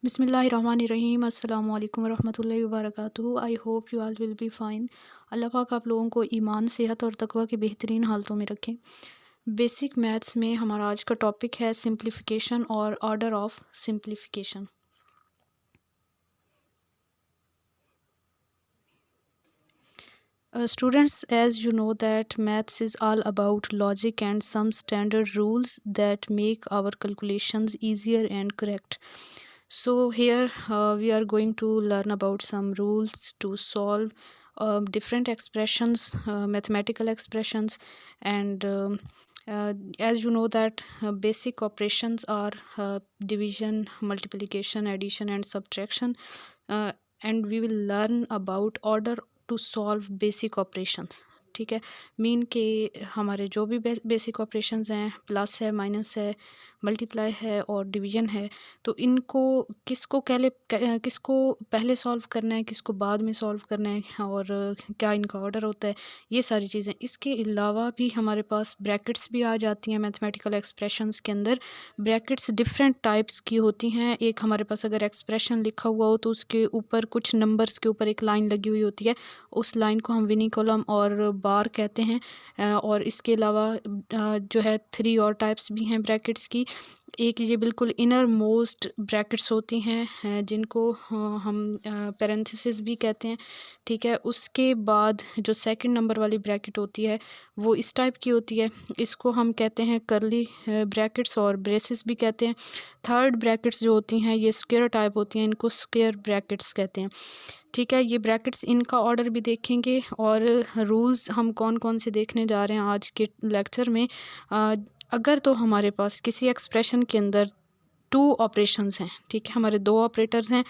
बिस्मिल्लाहिर्रहमानिर्रहीम अस्सलाम वालेकुम वरहमतुल्लाहि वबरकातुहू। I hope you all will be fine. Allah पाक आप लोगों को ईमान, सेहत और तकवा की बेहतरीन हालतों में रखें। बेसिक मैथ्स में हमारा आज का टॉपिक है सिंप्लीफिकेशन और order of simplification. Students, as you know that maths is all about logic and some standard rules that make our calculations easier and correct. So here we are going to learn about some rules to solve different expressions, mathematical expressions, and as you know that basic operations are division, multiplication, addition, and subtraction. And we will learn about order to solve basic operations. ठीक है, mean के हमारे जो भी basic operations हैं, plus है, minus है, multiply है और डिवीजन है, तो इनको किसको पहले सॉल्व करना है, किसको बाद में सॉल्व करना है और क्या इनका ऑर्डर होता है, ये सारी चीज़ें। इसके अलावा भी हमारे पास ब्रैकेट्स भी आ जाती हैं मैथमेटिकल एक्सप्रेशंस के अंदर। ब्रैकेट्स डिफरेंट टाइप्स की होती हैं। एक हमारे पास अगर एक्सप्रेशन लिखा हुआ हो तो उसके ऊपर कुछ नंबर्स के ऊपर एक लाइन लगी हुई होती है, उस लाइन को हम विनी कॉलम और बार कहते हैं। और इसके अलावा जो है 3 और टाइप्स भी हैं ब्रैकेट्स की। एक ये बिल्कुल इनर मोस्ट ब्रैकेट्स होती हैं जिनको हम पैरेंथेसिस भी कहते हैं। ठीक है, उसके बाद जो सेकंड नंबर वाली ब्रैकेट होती है वो इस टाइप की होती है, इसको हम कहते हैं करली ब्रैकेट्स और ब्रेसेस भी कहते हैं। थर्ड ब्रैकेट्स जो होती हैं ये स्क्वायर टाइप होती हैं, इनको स्क्वायर ब्रैकेट्स कहते हैं। ठीक है, ये ब्रैकेट्स इनका ऑर्डर भी देखेंगे और रूल्स हम कौन कौन से देखने जा रहे हैं आज के लेक्चर में। अगर तो हमारे पास किसी एक्सप्रेशन के अंदर 2 ऑपरेशंस हैं, ठीक है, हमारे 2 ऑपरेटर्स हैं,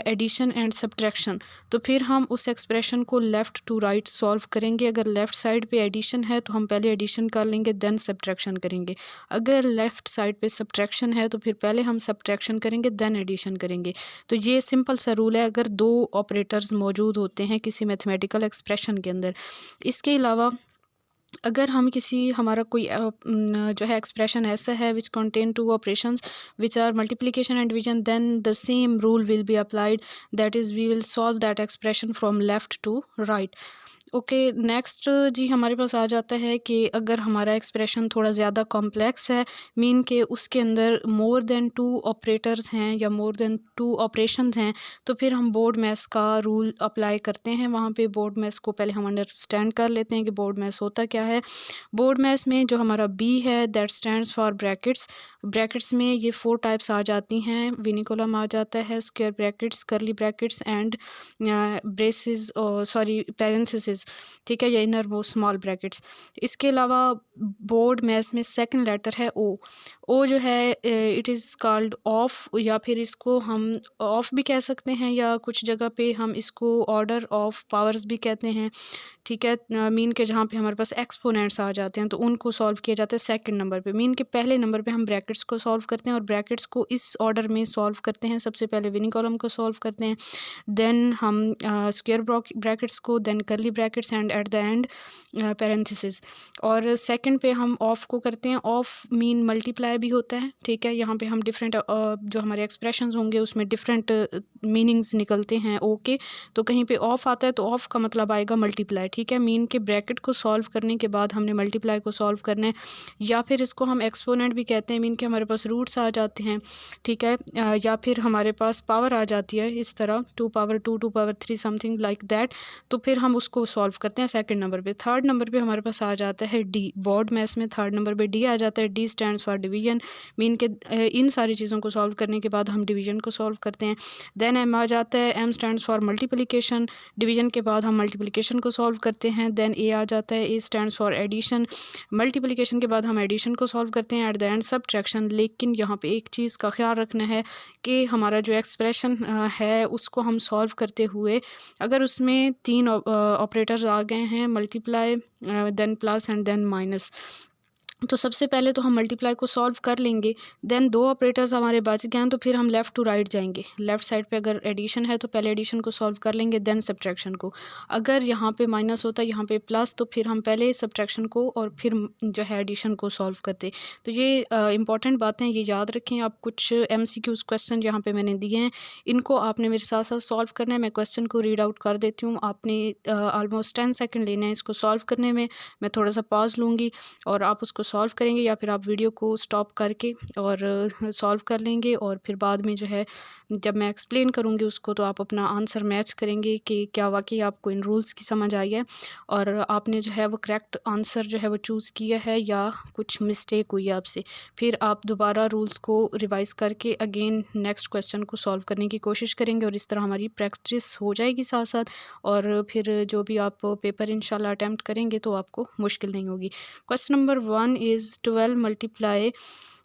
एडिशन एंड सब्ट्रैक्शन, तो फिर हम उस एक्सप्रेशन को लेफ़्ट टू राइट सॉल्व करेंगे। अगर लेफ़्ट साइड पे एडिशन है तो हम पहले एडिशन कर लेंगे, देन सब्ट्रैक्शन करेंगे। अगर लेफ़्ट साइड पे सब्ट्रैक्शन है तो फिर पहले हम सब्ट्रैक्शन करेंगे, देन एडिशन करेंगे। तो ये सिंपल सा रूल है अगर 2 ऑपरेटर्स मौजूद होते हैं किसी मैथमेटिकल एक्सप्रेशन के अंदर। इसके अलावा अगर हम हमारा कोई जो है एक्सप्रेशन ऐसा है which contain 2 operations which are multiplication and division, then the same rule will be applied, that is we will solve that expression from left to right. Okay, next जी हमारे पास आ जाता है कि अगर हमारा एक्सप्रेशन थोड़ा ज़्यादा कॉम्प्लेक्स है, मीन के उसके अंदर मोर देन 2 ऑपरेटर्स हैं या मोर देन 2 ऑपरेशंस हैं, तो फिर हम बोर्ड मैथ्स का रूल अप्लाई करते हैं। वहाँ पे बोर्ड मैथ्स को पहले हम अंडरस्टैंड कर लेते हैं कि बोर्ड मैथ्स होता क्या है। बोर्ड मैथ्स में जो हमारा बी है that stands for brackets. Brackets में ये 4 टाइप्स आ जाती हैं, विनिकुलम आ जाता है, स्क्वायर ब्रैकेट्स, करली brackets and braces, sorry parenthesis. ठीक है, या इनर मोस्ट स्मॉल ब्रैकेट्स। इसके अलावा बोर्ड मैथ्स में सेकंड लेटर है ओ। ओ जो है इट इज़ कॉल्ड ऑफ, या फिर इसको हम ऑफ भी कह सकते हैं या कुछ जगह पे हम इसको ऑर्डर ऑफ पावर्स भी कहते हैं। ठीक है, मीन के जहाँ पे हमारे पास एक्सपोनेंट्स आ जाते हैं तो उनको सॉल्व किया जाता है सेकंड नंबर पे। मीन के पहले नंबर पे हम ब्रैकेट्स को सॉल्व करते हैं और ब्रैकेट्स को इस ऑर्डर में सॉल्व करते हैं। सबसे पहले विनिंग कॉलम को सॉल्व करते हैं, देन हम स्क्वायर ब्रैकेट्स को, then curly brackets and at the end parenthesis. और सेकंड पे हम ऑफ को करते हैं। ऑफ मीन मल्टीप्लाई भी होता है। ठीक है, यहाँ पे हम डिफरेंट जो हमारे एक्सप्रेशंस होंगे उसमें डिफरेंट मीनिंग्स निकलते हैं ओके। तो कहीं पे ऑफ आता है तो ऑफ का मतलब आएगा मल्टीप्लाई। ठीक है, मीन के ब्रैकेट को सॉल्व करने के बाद हमने मल्टीप्लाई को सॉल्व करना है, या फिर इसको हम एक्सपोनेंट भी कहते हैं, मीन के हमारे पास रूट्स आ जाते हैं। ठीक है, या फिर हमारे पास पावर आ जाती है इस तरह 2 power 2, 2 power 3, something like that. तो फिर हम उसको सॉल्व करते हैं सेकंड नंबर पे। थर्ड नंबर पे हमारे पास आ जाता है डी। बोर्ड मैथ्स में थर्ड नंबर पे डी आ जाता है। D stands for division. Mean के इन सारी चीज़ों को सॉल्व करने के बाद हम डिवीजन को सॉल्व करते हैं। देन एम आ जाता है। M stands for multiplication. Division के बाद हम मल्टीप्लिकेशन को सॉल्व करते हैं। देन ए आ जाता है। A stands for addition. Multiplication के बाद हम एडिशन को सॉल्व करते हैं। At the end subtraction. लेकिन यहाँ पे एक चीज़ का ख्याल रखना है कि हमारा जो एक्सप्रेशन है उसको हम सॉल्व करते हुए अगर उसमें 3 ऑपरेटर्स आ गए हैं, multiply, then plus and then minus, तो सबसे पहले तो हम मल्टीप्लाई को सॉल्व कर लेंगे, देन दो ऑपरेटर्स हमारे बच गए हैं तो फिर हम लेफ़्ट टू राइट जाएंगे। लेफ़्ट साइड पे अगर एडिशन है तो पहले एडिशन को सॉल्व कर लेंगे, देन सब्ट्रैक्शन को। अगर यहाँ पे माइनस होता है यहाँ पे प्लस, तो फिर हम पहले सब्ट्रैक्शन को और फिर जो है एडिशन को सॉल्व करते। तो ये इंपॉर्टेंट बातें ये याद रखें। आप कुछ MCQs क्वेश्चन यहाँ पर मैंने दिए हैं, इनको आपने मेरे साथ साथ सॉल्व करना है। मैं क्वेश्चन को रीड आउट कर देती हूँ, आपने ऑलमोस्ट 10 सेकेंड लेने हैं इसको सॉल्व करने में। मैं थोड़ा सा पॉज लूँगी और आप उसको सॉल्व करेंगे, या फिर आप वीडियो को स्टॉप करके और सॉल्व कर लेंगे, और फिर बाद में जो है जब मैं एक्सप्लेन करूँगी उसको तो आप अपना आंसर मैच करेंगे कि क्या वाकई आपको इन रूल्स की समझ आई है और आपने जो है वो करेक्ट आंसर जो है वो चूज़ किया है या कुछ मिस्टेक हुई है आपसे। फिर आप दोबारा रूल्स को रिवाइज़ करके अगेन नेक्स्ट क्वेश्चन को सॉल्व करने की कोशिश करेंगे, और इस तरह हमारी प्रैक्टिस हो जाएगी साथ साथ, और फिर जो भी आप पेपर इंशाल्लाह अटैम्प्ट करेंगे तो आपको मुश्किल नहीं होगी। Question number 1 is 12 multiply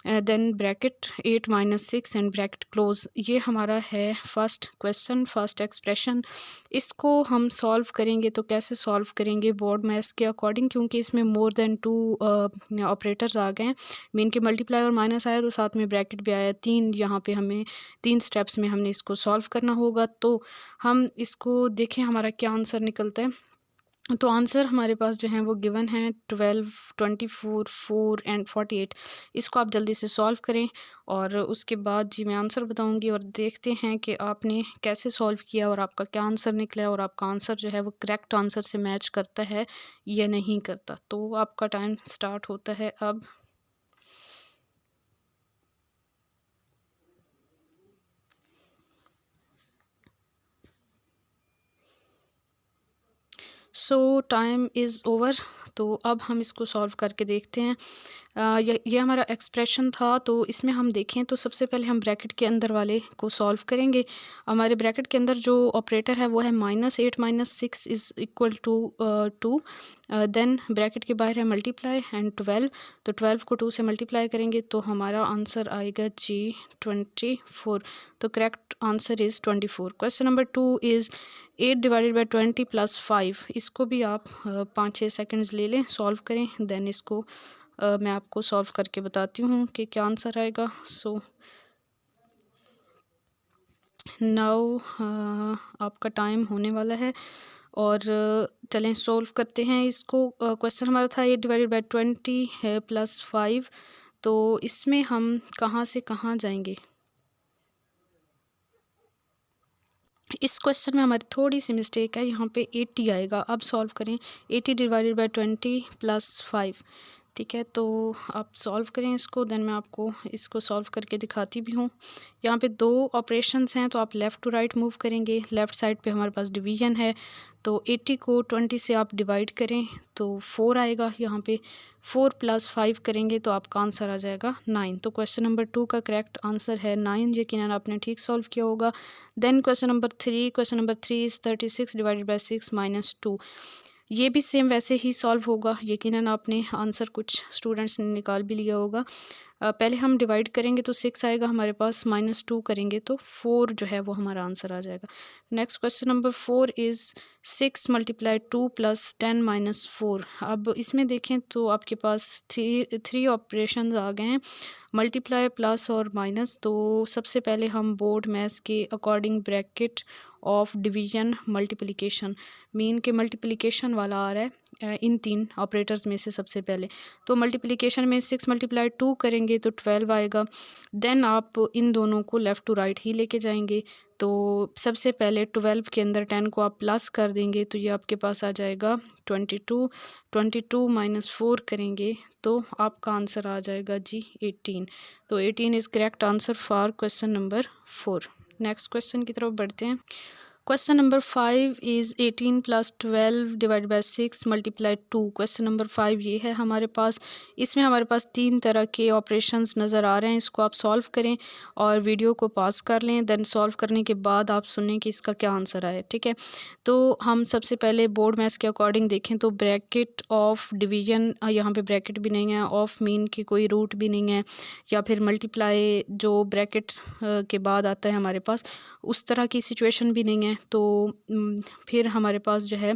then bracket 8 minus 6 and bracket close. ये हमारा है फर्स्ट क्वेश्चन, फर्स्ट एक्सप्रेशन। इसको हम सॉल्व करेंगे तो कैसे सॉल्व करेंगे, बोर्ड मैथ्स के अकॉर्डिंग, क्योंकि इसमें मोर देन 2 ऑपरेटर्स आ गए हैं। मीन के मल्टीप्लाई और माइनस आया तो साथ में ब्रैकेट भी आया। 3 यहाँ पे हमें 3 स्टेप्स में हमने इसको सॉल्व करना होगा। तो हम इसको देखें हमारा क्या आंसर निकलता है। तो आंसर हमारे पास जो है वो गिवन है 12, 24, 4 एंड 48। इसको आप जल्दी से सॉल्व करें और उसके बाद जी मैं आंसर बताऊंगी, और देखते हैं कि आपने कैसे सॉल्व किया और आपका क्या आंसर निकला है, और आपका आंसर जो है वो करेक्ट आंसर से मैच करता है या नहीं करता। तो आपका टाइम स्टार्ट होता है अब। सो टाइम इज़ ओवर। तो अब हम इसको सॉल्व करके देखते हैं। ये हमारा एक्सप्रेशन था, तो इसमें हम देखें तो सबसे पहले हम ब्रैकेट के अंदर वाले को सॉल्व करेंगे। हमारे ब्रैकेट के अंदर जो ऑपरेटर है वो है -8 minus 6 is equal to 2। Then bracket के बाहर है मल्टीप्लाई एंड 12, तो 12 को 2 से मल्टीप्लाई करेंगे तो हमारा आंसर आएगा जी 24। तो correct answer is 24। Question number 2 is 8 divided by 20 plus 5। इसको भी आप 5-6 सेकेंड्स ले लें, सॉल्व करें, देन इसको मैं आपको सॉल्व करके बताती हूँ कि क्या आंसर आएगा। सो नाउ आपका टाइम होने वाला है, और चलें सॉल्व करते हैं इसको। क्वेश्चन हमारा था 8 डिवाइडेड बाई 20 है प्लस 5। तो इसमें हम कहाँ से कहाँ जाएंगे। इस क्वेश्चन में हमारी थोड़ी सी मिस्टेक है, यहाँ पे 80 आएगा। अब सॉल्व करें 80 डिवाइडेड बाई 20 प्लस 5। ठीक है, तो आप सॉल्व करें इसको, देन मैं आपको इसको सॉल्व करके दिखाती भी हूँ। यहाँ पे 2 ऑपरेशंस हैं, तो आप लेफ़्ट टू राइट मूव करेंगे। लेफ़्ट साइड पे हमारे पास डिवीज़न है, तो 80 को 20 से आप डिवाइड करें तो 4 आएगा। यहाँ पे 4 प्लस 5 करेंगे तो आपका आंसर आ जाएगा 9। तो क्वेश्चन नंबर 2 का करेक्ट आंसर है 9। यकीनन आपने ठीक सॉल्व किया होगा। Then question number 3 is 36 divided by 6 minus 2। ये भी सेम वैसे ही सॉल्व होगा। यकीनन आपने आंसर कुछ स्टूडेंट्स ने निकाल भी लिया होगा। पहले हम डिवाइड करेंगे तो 6 आएगा हमारे पास, -2 करेंगे तो 4 जो है वो हमारा आंसर आ जाएगा। Next question number 4 is 6 multiply 2 plus 10 minus 4। अब इसमें देखें तो आपके पास थ्री ऑपरेशन आ गए हैं, मल्टीप्लाई, प्लस और माइनस। तो सबसे पहले हम बोर्ड मैथ्स के according bracket of division multiplication, mean के मल्टीप्लिकेशन वाला आ रहा है इन 3 ऑपरेटर्स में से सबसे पहले। तो मल्टीप्लिकेशन में 6 मल्टीप्लाई 2 करेंगे तो 12 आएगा। देन आप इन दोनों को लेफ़्ट टू राइट ही लेके जाएंगे। तो सबसे पहले 12 के अंदर 10 को आप प्लस कर देंगे तो ये आपके पास आ जाएगा 22। 22 माइनस 4 करेंगे तो आपका आंसर आ जाएगा जी 18। तो 18 is correct answer for question number 4। Next question की तरफ बढ़ते हैं। Question number 5 is 18 plus 12 divide by 6 multiply 2। Question number 5 ये है हमारे पास। इसमें हमारे पास 3 तरह के ऑपरेशंस नज़र आ रहे हैं। इसको आप सॉल्व करें और वीडियो को पॉज कर लें, देन सॉल्व करने के बाद आप सुनें कि इसका क्या आंसर आए। ठीक है, तो हम सबसे पहले बोर्ड मैथ्स के अकॉर्डिंग देखें तो ब्रैकेट ऑफ डिवीज़न, यहाँ पे ब्रैकेट भी नहीं है, ऑफ मीन की कोई रूट भी नहीं है, या फिर मल्टीप्लाई जो ब्रैकेट्स के बाद आता है हमारे पास उस तरह की सिचुएशन भी नहीं है। तो फिर हमारे पास जो है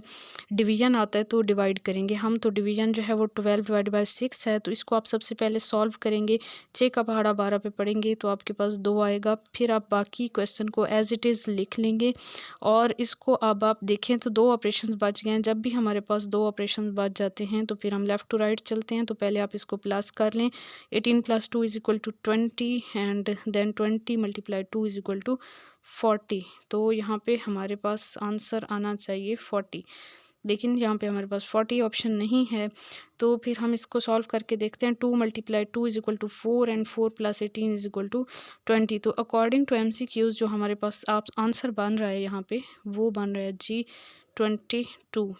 डिवीज़न आता है, तो डिवाइड करेंगे हम। तो डिवीज़न जो है वो 12 डिवाइड बाई 6 है, तो इसको आप सबसे पहले सॉल्व करेंगे। 6 का पहाड़ा 12 पे पढ़ेंगे तो आपके पास 2 आएगा। फिर आप बाकी क्वेश्चन को एज इट इज़ लिख लेंगे और इसको अब आप देखें तो 2 ऑपरेशंस बच गए हैं। जब भी हमारे पास 2 ऑपरेशंस बच जाते हैं तो फिर हम लेफ़्ट टू राइट चलते हैं। तो पहले आप इसको प्लस कर लें। 18 + 2 = 20 एंड देन 20 × 2 = 40। तो यहाँ पे हमारे पास आंसर आना चाहिए 40, लेकिन यहाँ पे हमारे पास 40 ऑप्शन नहीं है। तो फिर हम इसको सॉल्व करके देखते हैं। 2 × 2 = 4 एंड 4 + 18 = 20। तो अकॉर्डिंग टू MCQs जो हमारे पास आप आंसर बन रहा है यहाँ पे, वो बन रहा है जी 22।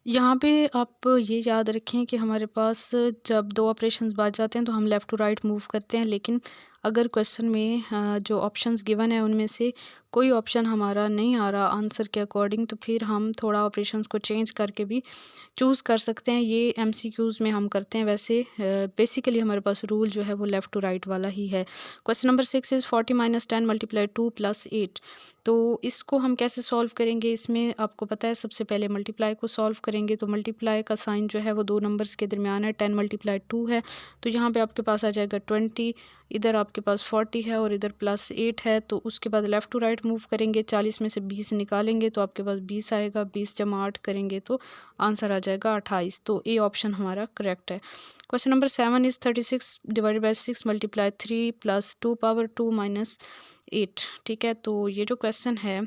यहाँ पे आप ये याद रखें कि हमारे पास जब 2 ऑपरेशंस बच जाते हैं तो हम लेफ़्ट टू राइट मूव करते हैं, लेकिन अगर क्वेश्चन में जो ऑप्शंस गिवन है उनमें से कोई ऑप्शन हमारा नहीं आ रहा आंसर के अकॉर्डिंग, तो फिर हम थोड़ा ऑपरेशंस को चेंज करके भी चूज़ कर सकते हैं। ये MCQs में हम करते हैं। वैसे बेसिकली हमारे पास रूल जो है वो लेफ़्ट टू राइट वाला ही है। Question number 6 is 40 - 10 × 2 + 8। तो इसको हम कैसे सॉल्व करेंगे? इसमें आपको पता है सबसे पहले मल्टीप्लाई को सॉल्व करेंगे। तो मल्टीप्लाई का साइन जो है वो 2 नंबर्स के दरमियान है। 10 × 2 है, तो यहाँ पे आपके पास आ जाएगा 20, इधर आपके पास 40 है और इधर +8 है। तो उसके बाद लेफ़्ट टू राइट मूव करेंगे। 40 में से 20 निकालेंगे तो आपके पास 20 आएगा। 20 × 8 करेंगे तो आंसर आ जाएगा 28। तो ए ऑप्शन हमारा करेक्ट है। Question number 7 is 36 divided by 6 × 3 + 2 - 8। ठीक है, तो ये जो क्वेश्चन है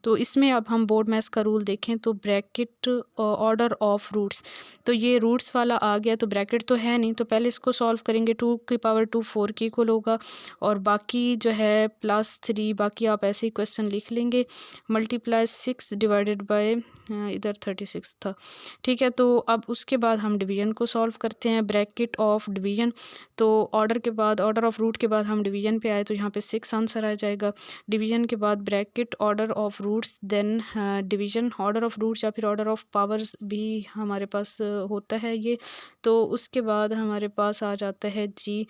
तो इसमें अब हम बोर्ड मैथ्स का रूल देखें तो ब्रैकेट ऑर्डर ऑफ रूट्स, तो ये रूट्स वाला आ गया तो ब्रैकेट तो है नहीं, तो पहले इसको सॉल्व करेंगे। 2 4 के इक्वल होगा और बाकी जो है +3, बाकी आप ऐसे ही क्वेश्चन लिख लेंगे। मल्टीप्लाई 6 डिवाइडेड बाय इधर 36 था। ठीक है, तो अब उसके बाद हम डिवीज़न को सॉल्व करते हैं। ब्रैकेट ऑफ डिवीज़न, तो ऑर्डर के बाद ऑर्डर ऑफ रूट के बाद हम डिवीज़न पे आए तो यहाँ पे 6 आंसर आ जाएगा। डिवीज़न के बाद bracket order of roots, then division order of roots या फिर ऑर्डर ऑफ पावर्स भी हमारे पास होता है ये। तो उसके बाद हमारे पास आ जाता है जी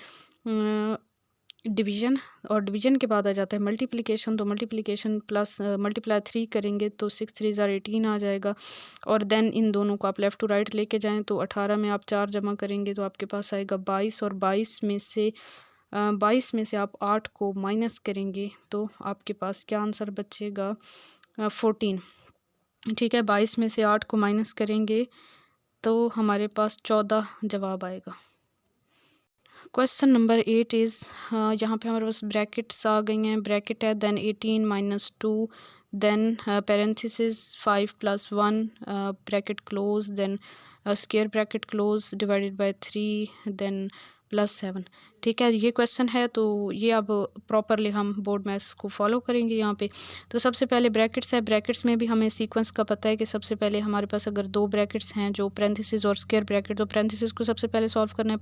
डिवीज़न, और डिवीज़न के बाद आ जाता है मल्टीप्लिकेशन। तो मल्टीप्लिकेशन प्लस मल्टीप्लाई 3 करेंगे तो 6 3 ज़ार 18 आ जाएगा। और देन इन दोनों को आप लेफ़्ट टू राइट लेके जाएं तो 18 में आप 4 जमा करेंगे तो आपके पास आएगा 22, और 22 में से आप 8 को माइनस करेंगे तो आपके पास क्या आंसर बचेगा? 14। ठीक है, 22 में से 8 को माइनस करेंगे तो हमारे पास 14 जवाब आएगा। क्वेश्चन नंबर 8 इज़, यहाँ पे हमारे पास ब्रैकेट्स आ गई हैं। ब्रैकेट है then 18 - 2, then parenthesis 5 + 1 bracket close, then square bracket close divided by 3, then +7। ठीक है, ये क्वेश्चन है तो ये अब प्रॉपरली हम बोर्ड मैथ्स को फॉलो करेंगे यहाँ पे। तो सबसे पहले ब्रैकेट्स है। ब्रैकेट्स में भी हमें सीक्वेंस का पता है कि सबसे पहले हमारे पास अगर 2 ब्रैकेट्स हैं जो पैरेंथेसिस और स्क्वायर ब्रैकेट, तो पैरेंथेसिस को सबसे पहले सॉल्व करना है।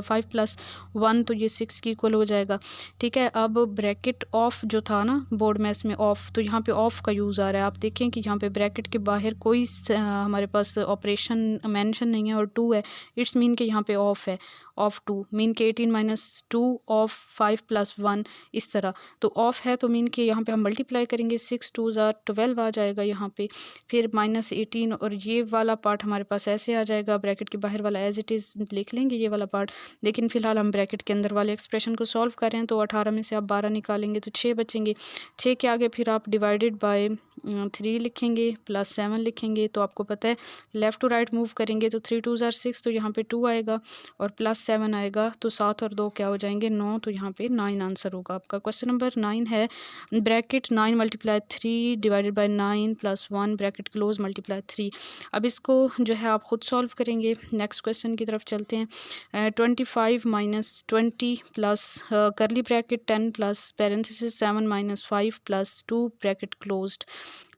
5 + 1 तो ये 6 की इक्वल हो जाएगा। ठीक है, अब ब्रैकेट ऑफ जो था ना बोर्ड मैथ्स में ऑफ, तो यहाँ पे ऑफ का यूज़ आ रहा है। आप देखें कि यहाँ पे ब्रैकेट के बाहर कोई हमारे पास ऑपरेशन मेंशन नहीं है और 2 है, इट्स मीन कि यहाँ पे ऑफ है। ऑफ 2 मीन के 18 - 2 ऑफ 5 + 1 इस तरह। तो ऑफ है तो मीन के यहाँ पे हम मल्टीप्लाई करेंगे। 6 2 ज़ार 12 आ जाएगा यहाँ पे, फिर -18, और ये वाला पार्ट हमारे पास ऐसे आ जाएगा। ब्रैकेट के बाहर वाला एज इट इज़ लिख लेंगे ये वाला पार्ट, लेकिन फ़िलहाल हम ब्रैकेट के अंदर वाले एक्सप्रेशन को सॉल्व कर रहे हैं। तो 18 में से आप 12 निकालेंगे तो 6 बचेंगे। 6 के आगे फिर आप डिवाइडेड बाय 3 लिखेंगे, +7 लिखेंगे। तो आपको पता है लेफ़्ट टू राइट मूव करेंगे तो 3 2 ज़ार 6, तो यहाँ पे 2 आएगा और +7 आएगा, तो 7 और 2 क्या हो जाएंगे? 9। तो यहाँ पे 9 आंसर होगा आपका। क्वेश्चन नंबर 9 है bracket 9 × 3 divided by 9 + 1 bracket close multiply 3। अब इसको जो है आप ख़ुद सॉल्व करेंगे। नेक्स्ट क्वेश्चन की तरफ चलते हैं। 25 - 20 प्लस करली bracket 10 plus parenthesis 7 - 5 + 2 bracket closed.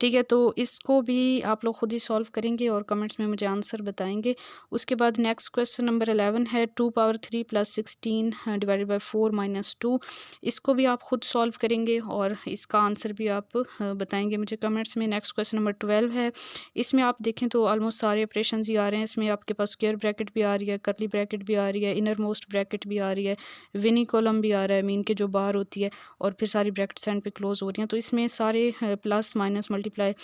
ठीक है, तो इसको भी आप लोग खुद ही सॉल्व करेंगे और कमेंट्स में मुझे आंसर बताएंगे। उसके बाद नेक्स्ट क्वेश्चन नंबर 11 है 2 × 3 + 16 डिवाइडेड बाय 4 माइनस 2। इसको भी आप खुद सॉल्व करेंगे और इसका आंसर भी आप बताएंगे मुझे कमेंट्स में। नेक्स्ट क्वेश्चन नंबर 12 है। इसमें आप देखें तो ऑलमोस्ट सारे ऑपरेशन ही आ रहे हैं। इसमें आपके पास स्क्वायर ब्रैकेट भी आ रही है, करली ब्रैकेट भी आ रही है, इनर मोस्ट ब्रैकेट भी आ रही है, विनी कॉलम भी आ रहा है, मीन के जो बार होती है, और फिर सारी ब्रैकेट्स एंड पे क्लोज हो रही हैं। तो इसमें सारे प्लस माइनस मल्टीप्लाई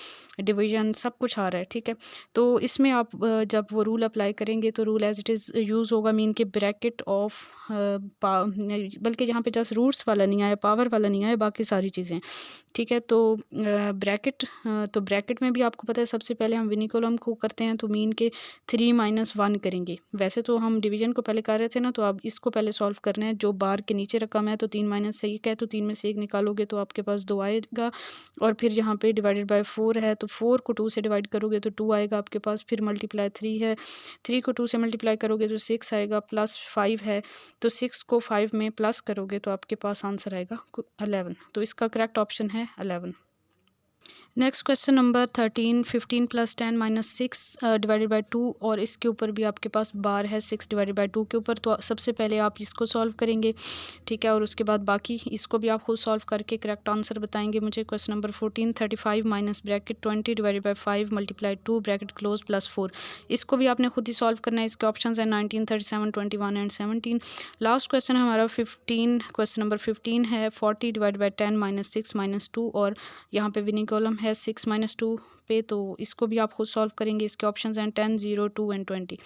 डिवीजन सब कुछ आ रहा है, ठीक है। तो इसमें आप जब वो रूल अप्लाई करेंगे तो rule as it is use होगा, मीन के ब्रैकेट ऑफ बल्कि यहाँ पे जस्ट रूट्स वाला नहीं आया, पावर वाला नहीं आया, बाकी सारी चीज़ें, ठीक है। तो ब्रैकेट तो ब्रैकेट में भी आपको पता है सबसे पहले हम विनिकोलम को करते हैं, तो मीन के 3 माइनस 1 करेंगे। वैसे तो हम डिवीजन को पहले कर रहे थे ना, तो आप इसको पहले सॉल्व करना है। जो बार के नीचे रकम है तो 3 माइनस 1 है, तो 3 में से 1 निकालोगे तो आपके पास 2 आएगा। और फिर यहाँ पे डिवाइडेड बाय 4 है, तो 4 को 2 से डिवाइड करोगे तो 2 आएगा आपके पास। फिर मल्टीप्लाई 3 है, 3 को 2 से मल्टीप्लाई करोगे तो 6 आएगा, प्लस 5 है, तो 6 को 5 में प्लस करोगे तो आपके पास आंसर आएगा 11। तो इसका करेक्ट ऑप्शन है 11। Next question number 13, 15 plus 10 minus 6 divided by 2, और इसके ऊपर भी आपके पास बार है 6 डिवाइडेड बाई 2 के ऊपर। तो सबसे पहले आप इसको सॉल्व करेंगे, ठीक है, और उसके बाद बाकी इसको भी आप खुद सॉल्व करके करेक्ट आंसर बताएंगे मुझे। Question number 14, 35 minus bracket 20 divided by 5 multiply 2 bracket close plus 4। इसको भी आपने खुद ही सॉल्व करना है। इसके ऑप्शन हैं 19, 37, 21 एंड 17। लास्ट क्वेश्चन हमारा 15, क्वेश्चन नंबर 15 है 40 डिवाइडेड बाई 10 माइनस 6 माइनस 2, और यहाँ पे विनिंग कॉलम है 6 माइनस 2 पे, तो इसको भी आप खुद सॉल्व करेंगे। इसके ऑप्शंस हैं 10, 0, 2 एंड 20।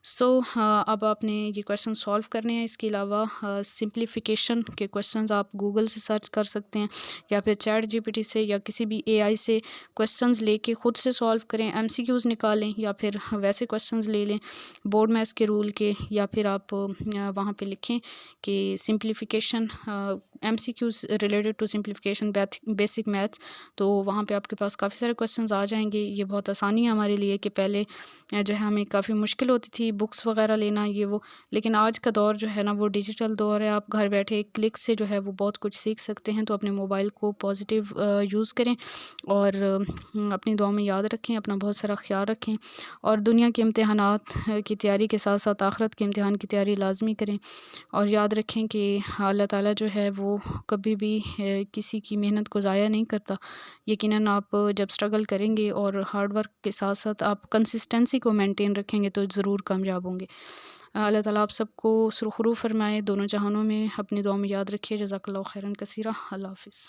सो अब आपने ये क्वेश्चन सॉल्व करने हैं। इसके अलावा सिंप्लीफिकेशन के क्वेश्चंस आप गूगल से सर्च कर सकते हैं, या फिर चैट जीपीटी से, या किसी भी एआई से क्वेश्चंस लेके खुद से सॉल्व करें। एमसीक्यूज़ निकालें या फिर वैसे क्वेश्चंस ले लें बोर्ड मैथ्स के रूल के, या फिर आप वहाँ पे लिखें कि simplification MCQs related to simplification basic maths, तो वहाँ पे आपके पास काफ़ी सारे क्वेश्चंस आ जाएंगे। ये बहुत आसानी है हमारे लिए कि पहले जो है हमें काफ़ी मुश्किल होती थी बुक्स वगैरह लेना ये वो, लेकिन आज का दौर जो है ना वो डिजिटल दौर है। आप घर बैठे एक क्लिक से जो है वो बहुत कुछ सीख सकते हैं। तो अपने मोबाइल को पॉजिटिव यूज़ करें, और अपनी दुआ में याद रखें, अपना बहुत सारा ख्याल रखें, और दुनिया के इम्तिहानात की तैयारी के साथ साथ आखिरत के इम्तिहान की तैयारी लाजमी करें। और याद रखें कि अल्लाह ताला जो है वो कभी भी किसी की मेहनत को ज़ाया नहीं करता। यकीनन आप जब स्ट्रगल करेंगे और हार्ड वर्क के साथ साथ आप कंसिस्टेंसी को मेंटेन रखेंगे तो ज़रूर कामयाब होंगे। अल्लाह ताला आप सबको सुरखरू फरमाए दोनों जहानों में। अपनी दुआ में याद रखिए। जज़ाकल्लाहु खैरन कसीरा। अल्लाह हाफ़िज़।